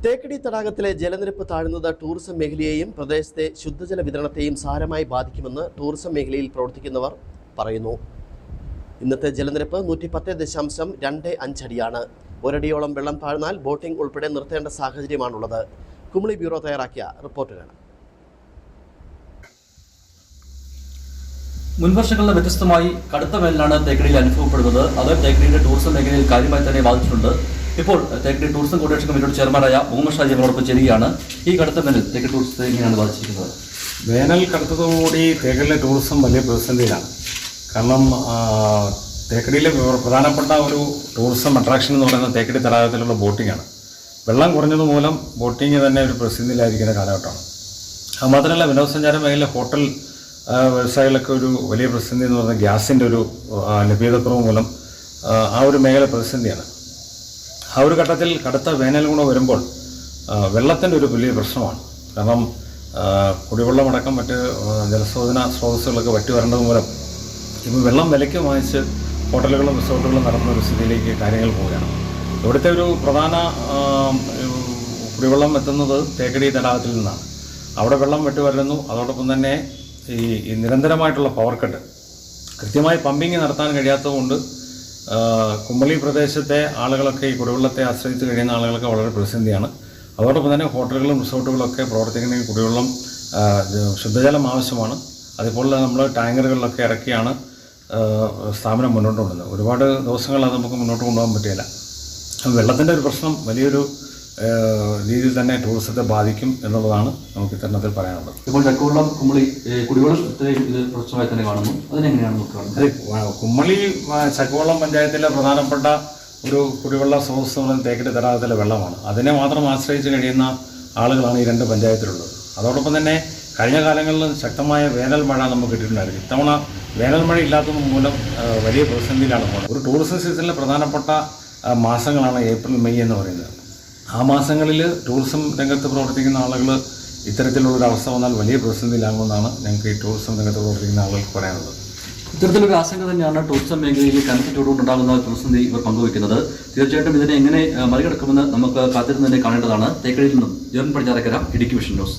തേക്കടി തടാകത്തിലെ ജലനിരപ്പ് താഴുന്നത് ടൂറിസം മേഖലയെയും പ്രദേശത്തെ ശുദ്ധജല വിതരണത്തെയും സാരമായി ബാധിക്കുമെന്ന് ടൂറിസം മേഖലയിൽ പ്രവർത്തിക്കുന്നവർ പറയുന്നു. ഇന്നത്തെ ജലനിരപ്പ് 110.25 അടിയാണ്. ഒരടിയോളം വെള്ളം താഴ്ന്നാൽ ബോട്ടിംഗ് ഉൾപ്പെടെ നിർത്തേണ്ട സാഹചര്യമാണുള്ളത്. കുമളി ബ്യൂറോ തയ്യാറാക്കിയ റിപ്പോർട്ടിലാണ്. മുൻവർഷങ്ങളിലെ വ്യത്യസ്തമായി കടുത്ത വേനലാണ് തേക്കടിയിൽ അനുഭവപ്പെടുന്നത്. അത് തേക്കടിയുടെ ടൂറിസം മേഖലയിൽ കാര്യമായി തന്നെ ബാധിച്ചിട്ടുണ്ട്. ഇപ്പോൾ തേക്കടി ടൂറിസം കോർഡിനേഷൻ കമ്മിറ്റിയുടെ ചെയർമാനായ മുഹമ്മദ് ഷാജി നമ്മളോടൊപ്പം ചേരുകയാണ്. ഈ കടുത്ത വേനൽ തേക്കടി ടൂറിസത്തെ എങ്ങനെയാണ് ബാധിച്ചിരിക്കുന്നത്? വേനൽ കടുത്തതോടുകൂടി തേക്കടിയിലെ ടൂറിസം വലിയ പ്രതിസന്ധിയിലാണ്. കാരണം തേക്കടിയിലെ പ്രധാനപ്പെട്ട ഒരു ടൂറിസം അട്രാക്ഷൻ എന്ന് പറയുന്നത് തേക്കടി തടാകത്തിലുള്ള ബോട്ടിങ്ങാണ്. വെള്ളം കുറഞ്ഞത് മൂലം ബോട്ടിങ് തന്നെ ഒരു പ്രതിസന്ധിയിലായിരിക്കുന്ന കാലഘട്ടമാണ്. അതുമാത്രമല്ല, വിനോദസഞ്ചാര മേഖല ഹോട്ടൽ വ്യവസായികളൊക്കെ ഒരു വലിയ പ്രതിസന്ധി എന്ന് പറയുന്നത് ഗ്യാസിൻ്റെ ഒരു ലഭ്യതക്കുറവ് മൂലം ആ ഒരു മേഖല പ്രതിസന്ധിയാണ്. ആ ഒരു ഘട്ടത്തിൽ കടുത്ത വേനൽ കൂടെ വരുമ്പോൾ വെള്ളത്തിൻ്റെ ഒരു വലിയ പ്രശ്നമാണ്. കാരണം കുടിവെള്ളമടക്കം മറ്റ് ജലശോധന സ്രോതസ്സുകളൊക്കെ വറ്റി വരേണ്ടത് മൂലം ഇപ്പോൾ വെള്ളം വിലയ്ക്ക് വാങ്ങിച്ച് ഹോട്ടലുകളും റിസോർട്ടുകളും നടത്തുന്ന ഒരു സ്ഥിതിയിലേക്ക് കാര്യങ്ങൾ പോവുകയാണ്. ഇവിടുത്തെ ഒരു പ്രധാന കുടിവെള്ളം എത്തുന്നത് തേക്കടി തടാകത്തിൽ നിന്നാണ്. അവിടെ വെള്ളം വെട്ടി വരുന്നു. അതോടൊപ്പം തന്നെ ഈ നിരന്തരമായിട്ടുള്ള പവർ കട്ട്, കൃത്യമായി പമ്പിങ് നടത്താൻ കഴിയാത്തതുകൊണ്ട് കുമളി പ്രദേശത്തെ ആളുകളൊക്കെ ഈ കുടിവെള്ളത്തെ ആശ്രയിച്ച് കഴിയുന്ന ആളുകളൊക്കെ വളരെ പ്രതിസന്ധിയാണ്. അതോടൊപ്പം തന്നെ ഹോട്ടലുകളും റിസോർട്ടുകളൊക്കെ പ്രവർത്തിക്കണമെങ്കിൽ കുടിവെള്ളം ശുദ്ധജലം ആവശ്യമാണ്. അതുപോലെ നമ്മൾ ടാങ്കറുകളിലൊക്കെ ഇറക്കിയാണ് സ്ഥാപനം മുന്നോട്ട് കൊണ്ടുവന്നത്. ഒരുപാട് ദിവസങ്ങൾ അത് നമുക്ക് മുന്നോട്ട് കൊണ്ടുപോകാൻ പറ്റില്ല. വെള്ളത്തിൻ്റെ ഒരു പ്രശ്നം വലിയൊരു രീതിയിൽ തന്നെ ടൂറിസത്തെ ബാധിക്കും എന്നുള്ളതാണ് നമുക്ക് ഇത്തരണത്തിൽ പറയാനുള്ളത്. ഇപ്പോൾ ചക്കുവെള്ളം കുമളി കുടിവെള്ളം ഇത് പ്രശ്നമായി തന്നെ കാണുന്നു. അതിനെങ്ങനെയാണ് നോക്കുന്നത്? കുമളി ചക്കുവെള്ളം പഞ്ചായത്തിലെ പ്രധാനപ്പെട്ട ഒരു കുടിവെള്ള സ്രോതസ് എന്ന് പറയുന്നത് തേക്കടി തടാകത്തിലെ വെള്ളമാണ്. അതിനെ മാത്രം ആശ്രയിച്ച് കഴിയുന്ന ആളുകളാണ് ഈ രണ്ട് പഞ്ചായത്തിലുള്ളത്. അതോടൊപ്പം തന്നെ കഴിഞ്ഞ കാലങ്ങളിൽ ശക്തമായ വേനൽ മഴ നമുക്ക് കിട്ടിയിട്ടുണ്ടായിരുന്നു. ഇത്തവണ വേനൽ മഴ ഇല്ലാത്തത് മൂലം വലിയ പ്രതിസന്ധിയിലാണ് പോകുന്നത്. ഒരു ടൂറിസം സീസണിലെ പ്രധാനപ്പെട്ട മാസങ്ങളാണ് ഏപ്രിൽ, മെയ് എന്ന് പറയുന്നത്. ആ മാസങ്ങളിൽ ടൂറിസം രംഗത്ത് പ്രവർത്തിക്കുന്ന ആളുകൾ ഇത്തരത്തിലുള്ളൊരവസ്ഥ വന്നാൽ വലിയ പ്രതിസന്ധിയിലാകുമെന്നാണ് ഞങ്ങൾക്ക് ഈ ടൂറിസം രംഗത്ത് പ്രവർത്തിക്കുന്ന ആളുകൾക്ക് പറയാനുള്ളത്. ഇത്തരത്തിലൊരു ആശങ്ക തന്നെയാണ് ടൂറിസം മേഖലയിൽ കനത്ത ചൂടുകൊണ്ടുണ്ടാകുന്ന പ്രതിസന്ധി ഇവർ പങ്കുവയ്ക്കുന്നത്. തീർച്ചയായിട്ടും ഇതിനെ എങ്ങനെ മറികടക്കുമെന്ന് നമുക്ക് കാത്തിരുന്ന് തന്നെ കാണേണ്ടതാണ്. തേക്കടിയിൽ നിന്നും John Padinjarakkara, Idukki vision news.